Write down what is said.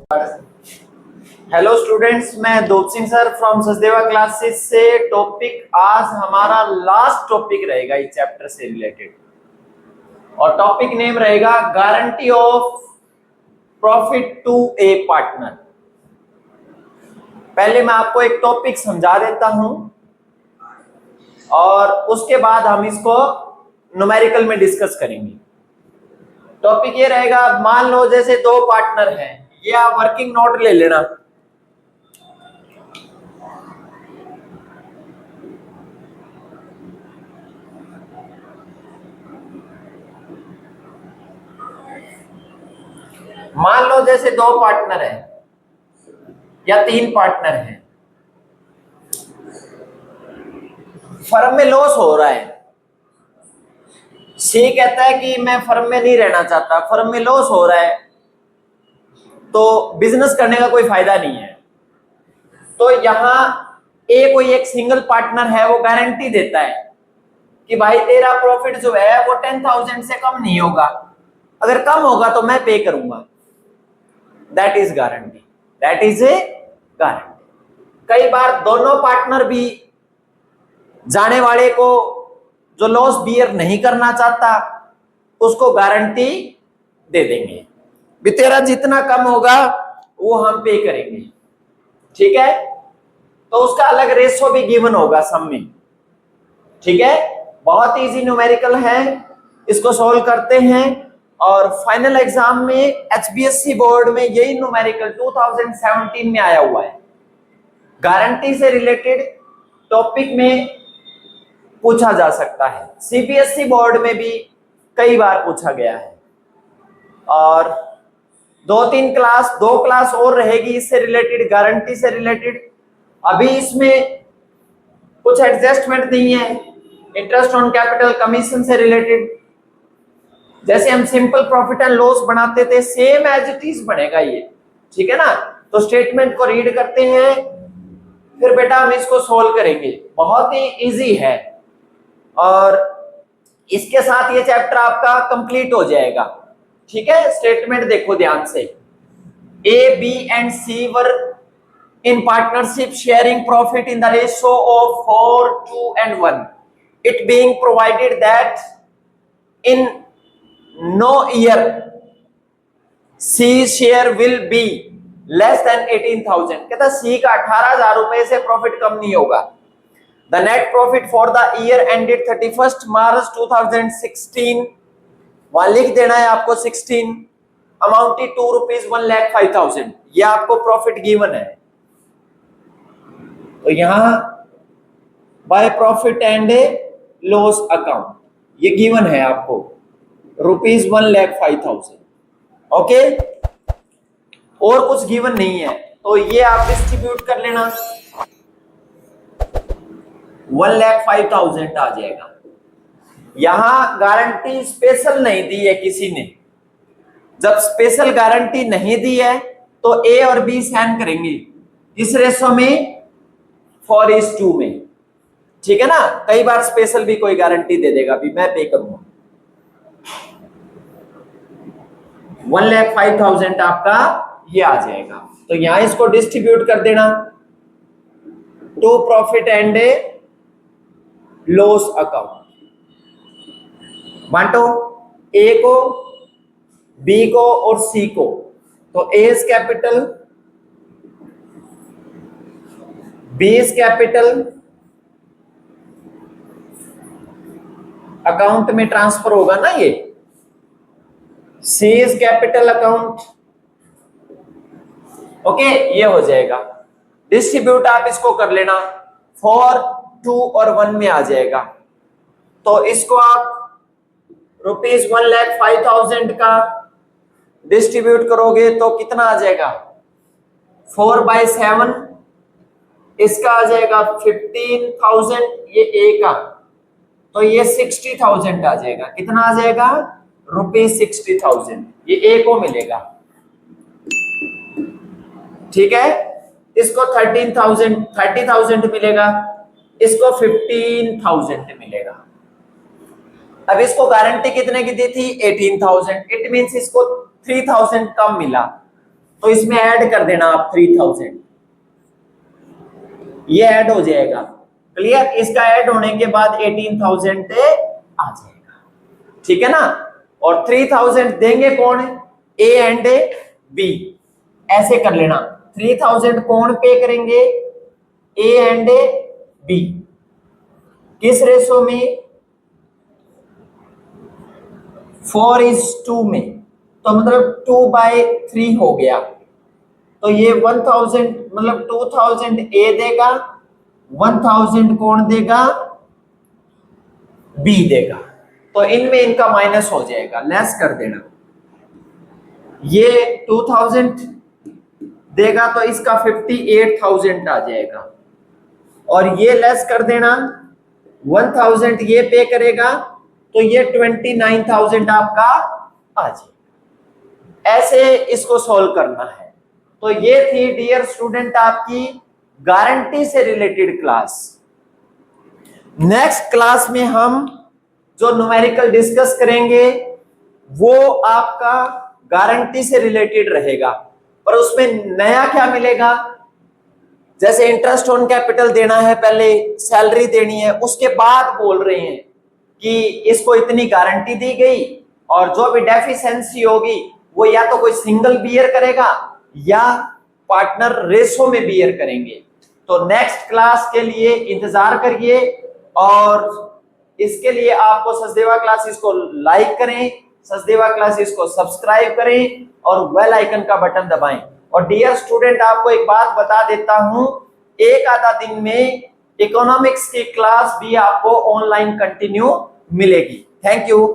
Hello students, मैं दोप Singh sir from Sachdeva classes से। टॉपिक आज हमारा लास्ट टॉपिक रहेगा इस चैप्टर से रिलेटेड, और टॉपिक नेम रहेगा guarantee of profit to a partner. पहले मैं आपको एक टॉपिक समझा देता हूं और उसके बाद हम इसको न्यूमेरिकल में डिस्कस करेंगे। टॉपिक ये रहेगा, मान लो जैसे दो पार्टनर हैं, ये आप वर्किंग नोट ले लेना। मान लो जैसे दो पार्टनर हैं या तीन पार्टनर हैं, फर्म में लॉस हो रहा है। सी कहता है कि मैं फर्म में नहीं रहना चाहता, फर्म में लॉस हो रहा है, तो बिजनेस करने का कोई फायदा नहीं है। तो यहां ए कोई एक सिंगल पार्टनर है, वो गारंटी देता है कि भाई तेरा प्रॉफिट जो है वो 10,000 से कम नहीं होगा, अगर कम होगा तो मैं पे करूंगा। That is guarantee, that is a guarantee. कई बार दोनों पार्टनर भी जाने वाले को जो लॉस बियर नहीं करना चाहता उसको गारंटी दे देंगे, भी तेरा जितना कम होगा वो हम पे करेंगे, ठीक है। तो उसका अलग रेशो भी गिवन होगा सम में, ठीक है। बहुत इजी न्यूमेरिकल है, इसको सॉल्व करते हैं और फाइनल एग्जाम में एचबीएससी बोर्ड में यही न्यूमेरिकल 2017 में आया हुआ है। गारंटी से रिलेटेड टॉपिक में पूछा जा सकता है, सीबीएसई बोर्ड में भी कई बार पूछा गया है। और दो क्लास और रहेगी इससे रिलेटेड, गारंटी से रिलेटेड। अभी इसमें कुछ एडजस्टमेंट नहीं है, इंटरेस्ट ऑन कैपिटल कमीशन से रिलेटेड। जैसे हम सिंपल प्रॉफिट एंड लॉस बनाते थे, सेम एज इट इज बनेगा ये, ठीक है ना। तो स्टेटमेंट को रीड करते हैं, फिर बेटा हम इसको सोल्व करेंगे। बहुत ही इजी है और इसके साथ ये चैप्टर आपका कंप्लीट हो जाएगा, ठीक है। स्टेटमेंट देखो ध्यान से, A B and C were in partnership sharing profit in the ratio of 4, 2 and 1, it being provided that in no year C's share will be less than 18,000। कहता C का 18,000 रुपए से प्रॉफिट कम नहीं होगा। The net profit for the year ended 31st March 2016, वहां लिख देना है आपको 16, अमाउंटेड टू रुपीज 1,05,000। ये आपको प्रॉफिट गिवन है। तो यहां by profit and loss account ये गिवन है आपको रुपीज 1,05,000, ओके। और कुछ गिवन नहीं है, तो ये आप डिस्ट्रीब्यूट कर लेना, 1,05,000 आ जाएगा। यहां गारंटी स्पेशल नहीं दी है किसी ने। जब स्पेशल गारंटी नहीं दी है तो ए और बी साइन करेंगे इस रेशो में 4:2 में, ठीक है ना। कई बार स्पेशल भी कोई गारंटी दे देगा, भी मैं पे करूंगा। 1,05,000 आपका ये आ जाएगा। तो यहां इसको डिस्ट्रीब्यूट कर देना to profit and loss account. बांटो ए को, बी को और सी को। तो A is capital, B is capital, account में ट्रांसफर होगा ना ये, C is capital account, okay. ये हो जाएगा डिस्ट्रीब्यूट, आप इसको कर लेना 4, 2 और 1 में आ जाएगा। तो इसको आप रुपीज 1,05,000 का डिस्ट्रीब्यूट करोगे तो कितना आ जाएगा, 4/7, इसका आ जाएगा 15,000, ये ए का, तो ये 60,000 आ जाएगा। कितना आ जाएगा, ₹60,000, ये ए को मिलेगा, ठीक है। इसको 30,000 मिलेगा, इसको 15,000 मिलेगा। अब इसको गारंटी कितने की दी थी, 18,000। इट मींस इसको 3,000 कम मिला, तो इसमें ऐड कर देना आप 3000, ये ऐड हो जाएगा। क्लियर? इसका ऐड होने के बाद 18,000 आ जाएगा, ठीक है ना। और 3000 देंगे कौन? ए एंड बी, ऐसे कर लेना। 3000 कौन पे करेंगे? A and B. किस रेशो में? 4:2 में। तो मतलब 2/3 हो गया। तो ये 1000 मतलब 2000 ए देगा, 1000 कौन देगा? बी देगा। तो इनमें इनका माइनस हो जाएगा, लेस कर देना। ये 2000 देगा तो इसका 58,000 आ जाएगा, और ये लेस कर देना, 1000 ये पे करेगा तो ये 29,000 आपका आ जाएगा। ऐसे इसको सॉल्व करना है। तो ये थी डियर स्टूडेंट आपकी गारंटी से रिलेटेड क्लास। नेक्स्ट क्लास में हम जो न्यूमेरिकल डिस्कस करेंगे वो आपका गारंटी से रिलेटेड रहेगा, पर उसमें नया क्या मिलेगा? जैसे इंटरेस्ट ऑन कैपिटल देना है, पहले सैलरी देनी है, उसके बाद बोल रहे हैं कि इसको इतनी गारंटी दी गई, और जो भी डेफिशिएंसी होगी वो या तो कोई सिंगल बियर करेगा या पार्टनर रेशो में बियर करेंगे। तो नेक्स्ट क्लास के लिए इंतजार करिए, और इसके लिए आपको सचदेवा क्लासेस को लाइक करें, सचदेवा क्लासेस को सब्सक्राइब करें और बेल आइकन का बटन दबाएं। और डियर स्टूडेंट, आपको एक बात बता देता हूं, एक आधा दिन में इकोनॉमिक्स की क्लास भी आपको ऑनलाइन कंटिन्यू मिलेगी। Thank you.